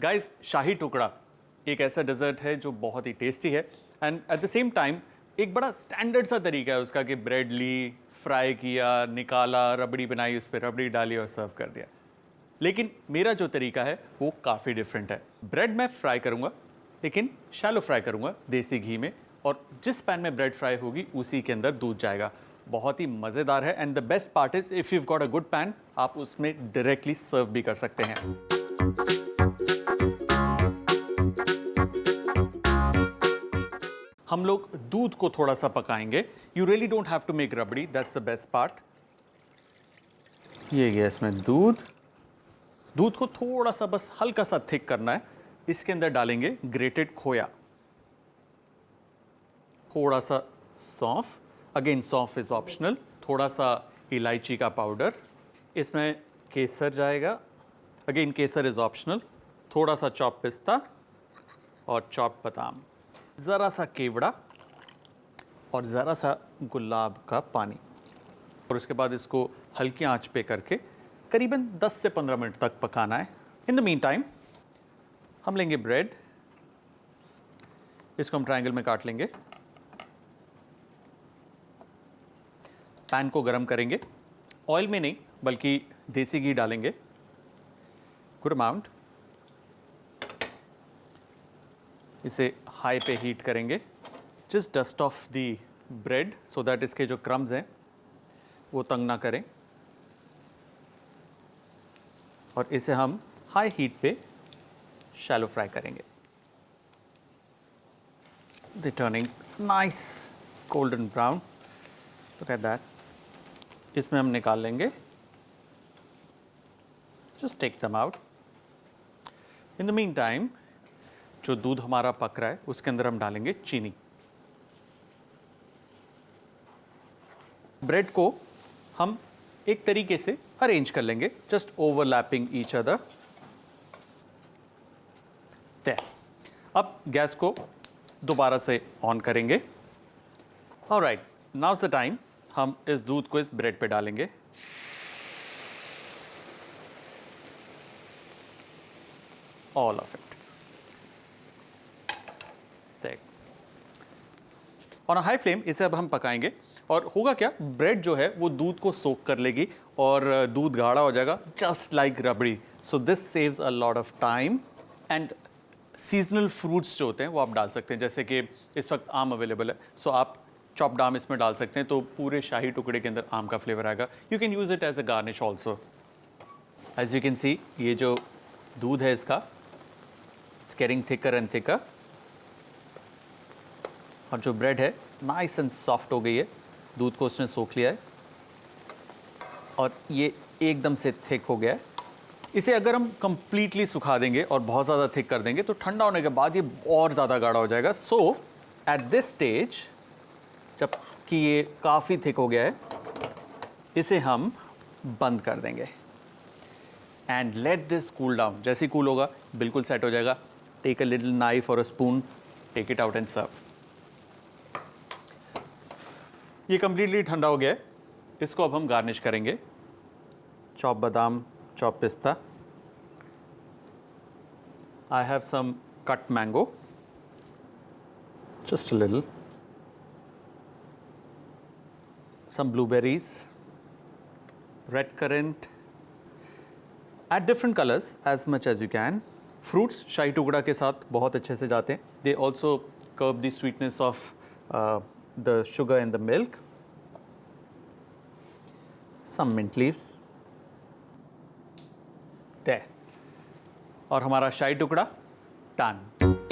Guys, शाही टुकड़ा एक ऐसा डेजर्ट है जो बहुत ही टेस्टी है and at the same time एक बड़ा स्टैंडर्ड सा तरीका है उसका कि ब्रेड ली, फ्राई किया, निकाला, रबड़ी बनाई, उस पर रबड़ी डाली और सर्व कर दिया। लेकिन मेरा जो तरीका है वो काफ़ी डिफरेंट है। ब्रेड मैं फ्राई करूँगा, लेकिन शैलो फ्राई करूँगा देसी घी में, और जिस पैन में ब्रेड फ्राई होगी उसी के अंदर दूध जाएगा। बहुत ही मज़ेदार है and the best part is if you got a good pan, आप उसमें डायरेक्टली सर्व भी कर सकते हैं। हम लोग दूध को थोड़ा सा पकाएंगे। You really don't have to make rabri, that's the best part. ये गया इसमें दूध को थोड़ा सा बस हल्का सा थिक करना है। इसके अंदर डालेंगे ग्रेटेड खोया, थोड़ा सा सौंफ, अगेन सौंफ इज ऑप्शनल, थोड़ा सा इलायची का पाउडर, इसमें केसर जाएगा, अगेन केसर इज ऑप्शनल, थोड़ा सा चॉप पिस्ता और चॉप बादाम, ज़रा सा केवड़ा और ज़रा सा गुलाब का पानी। और उसके बाद इसको हल्की आंच पे करके करीबन 10 से 15 मिनट तक पकाना है। इन द मीन टाइम हम लेंगे ब्रेड, इसको हम ट्रायंगल में काट लेंगे, पैन को गरम करेंगे, ऑयल में नहीं बल्कि देसी घी डालेंगे, गुड अमाउंट, इसे हाई पे हीट करेंगे, just dust of the bread so that इसके जो क्रम्स हैं वो तंग ना करें, और इसे हम हाई हीट पे शैलो फ्राई करेंगे। They turning nice golden brown, look at that. इसमें हम निकाल लेंगे, just take them out. In the meantime जो दूध हमारा पक रहा है उसके अंदर हम डालेंगे चीनी। ब्रेड को हम एक तरीके से अरेंज कर लेंगे, जस्ट ओवरलैपिंग ईच अदर। अब गैस को दोबारा से ऑन करेंगे। Alright, now is the time, हम इस दूध को इस ब्रेड पे डालेंगे। All of it. देख, ऑन अ हाई फ्लेम इसे अब हम पकाएंगे, और होगा क्या, ब्रेड जो है वो दूध को सोक कर लेगी और दूध गाढ़ा हो जाएगा, just like rabri. So this saves a lot of time. And seasonal fruits जो होते हैं वो आप डाल सकते हैं, जैसे कि इस वक्त आम अवेलेबल है, सो आप चॉप्ड आम इसमें डाल सकते हैं, तो पूरे शाही टुकड़े के अंदर आम का फ्लेवर आएगा। You can use it as a garnish also. As you can see, ये जो दूध है इसका, it's getting thicker and thicker, और जो ब्रेड है नाइस एंड सॉफ्ट हो गई है, दूध को उसने सोख लिया है और ये एकदम से थिक हो गया है। इसे अगर हम कंप्लीटली सुखा देंगे और बहुत ज़्यादा थिक कर देंगे तो ठंडा होने के बाद ये और ज़्यादा गाढ़ा हो जाएगा। सो एट दिस स्टेज, जब कि ये काफ़ी थिक हो गया है, इसे हम बंद कर देंगे and let this cool down. जैसे ही कूल होगा बिल्कुल सेट हो जाएगा। टेक अ लिटिल नाइफ और a spoon, take it out and serve. ये कंप्लीटली ठंडा हो गया है, इसको अब हम गार्निश करेंगे। चॉप बादाम, चॉप पिस्ता, I have some cut mango, just a little, some blueberries, red currant, add different colors as much as you can. Fruits शाही टुकड़ा के साथ बहुत अच्छे से जाते हैं. They also curb the sweetness of the sugar and the milk. Some mint leaves. There. और हमारा शाही टुकड़ा डन।